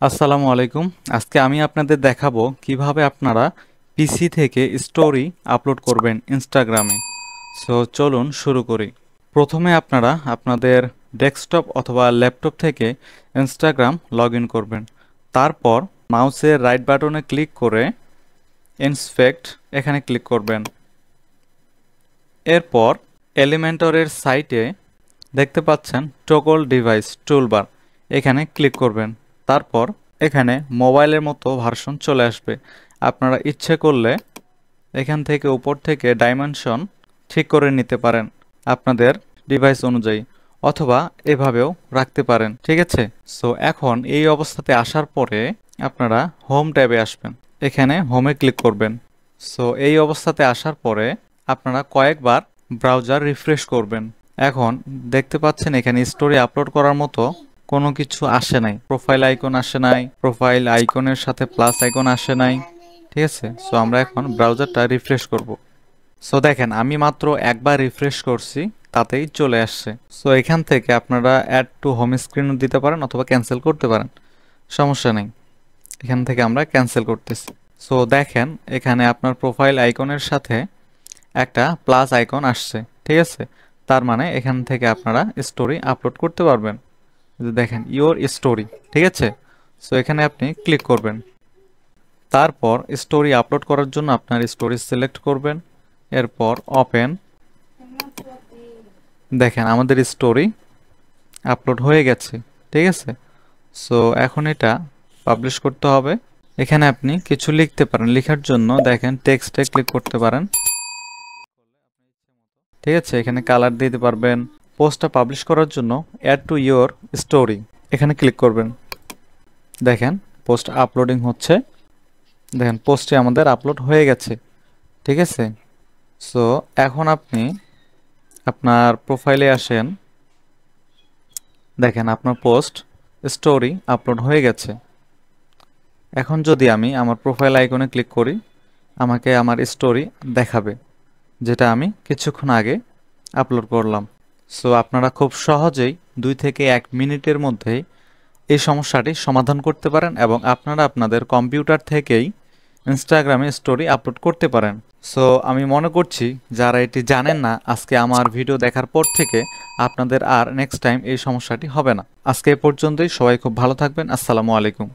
আসসালামু আলাইকুম। আজকে আমি আপনাদের দেখাবো কিভাবে আপনারা পিসি থেকে স্টোরি আপলোড করবেন ইনস্টাগ্রামে। সো চলুন শুরু করি। প্রথমে আপনারা আপনাদের ডেস্কটপ অথবা ল্যাপটপ থেকে ইনস্টাগ্রাম লগ ইন করবেন। তারপর মাউসের রাইট বাটনে ক্লিক করে ইন্সপেক্ট এখানে ক্লিক করবেন। এরপর এলিমেন্টরের সাইটে দেখতে পাচ্ছেন টগল ডিভাইস টুলবার, এখানে ক্লিক করবেন। তারপর এখানে মোবাইলের মতো ভার্সন চলে আসবে। আপনারা ইচ্ছে করলে এখান থেকে উপর থেকে ডাইমেনশন ঠিক করে নিতে পারেন আপনাদের ডিভাইস অনুযায়ী, অথবা এভাবেও রাখতে পারেন। ঠিক আছে। সো এখন এই অবস্থাতে আসার পরে আপনারা হোম ট্যাবে আসবেন, এখানে হোমে ক্লিক করবেন। সো এই অবস্থাতে আসার পরে আপনারা কয়েকবার ব্রাউজার রিফ্রেশ করবেন। এখন দেখতে পাচ্ছেন এখানে স্টোরি আপলোড করার মতো কোনো কিছু আসে নাই, প্রোফাইল আইকন আসে নাই, প্রোফাইল আইকনের সাথে প্লাস আইকন আসে নাই। ঠিক আছে। সো আমরা এখন ব্রাউজারটা রিফ্রেশ করব। সো দেখেন আমি মাত্র একবার রিফ্রেশ করছি, তাতেই চলে আসছে। সো এখান থেকে আপনারা অ্যাড টু হোম স্ক্রিনও দিতে পারেন অথবা ক্যান্সেল করতে পারেন, সমস্যা নেই। এখান থেকে আমরা ক্যান্সেল করতেছি। সো দেখেন এখানে আপনার প্রোফাইল আইকনের সাথে একটা প্লাস আইকন আসছে। ঠিক আছে। তার মানে এখান থেকে আপনারা স্টোরি আপলোড করতে পারবেন। দেখেন ইওর স্টোরি। ঠিক আছে। সো এখানে আপনি ক্লিক করবেন। তারপর স্টোরি আপলোড করার জন্য আপনার স্টোরি সিলেক্ট করবেন। এরপর ওপেন। দেখেন আমাদের স্টোরি আপলোড হয়ে গেছে। ঠিক আছে। সো এখন এটা পাবলিশ করতে হবে। এখানে আপনি কিছু লিখতে পারেন, লেখার জন্য দেখেন টেক্সটে ক্লিক করতে পারেন। ঠিক আছে। এখানে কালার দিতে পারবেন। পোস্টটা পাবলিশ করার জন্য অ্যাড টু ইওর স্টোরি এখানে ক্লিক করবেন। দেখেন পোস্ট আপলোডিং হচ্ছে। দেখেন পোস্টটি আমাদের আপলোড হয়ে গেছে। ঠিক আছে। সো এখন আপনি আপনার প্রোফাইলে আসেন। দেখেন আপনার পোস্ট স্টোরি আপলোড হয়ে গেছে। এখন যদি আমি আমার প্রোফাইল আইকনে ক্লিক করি, আমাকে আমার স্টোরি দেখাবে, যেটা আমি কিছুক্ষণ আগে আপলোড করলাম। সো আপনারা খুব সহজেই 2 থেকে 1 মিনিটের মধ্যেই এই সমস্যাটি সমাধান করতে পারেন এবং আপনারা আপনাদের কম্পিউটার থেকেই ইনস্টাগ্রামে স্টোরি আপলোড করতে পারেন। সো আমি মনে করছি যারা এটি জানেন না, আজকে আমার ভিডিও দেখার পর থেকে আপনাদের আর নেক্সট টাইম এই সমস্যাটি হবে না। আজকে এ পর্যন্তই। সবাই খুব ভালো থাকবেন। আসসালামু আলাইকুম।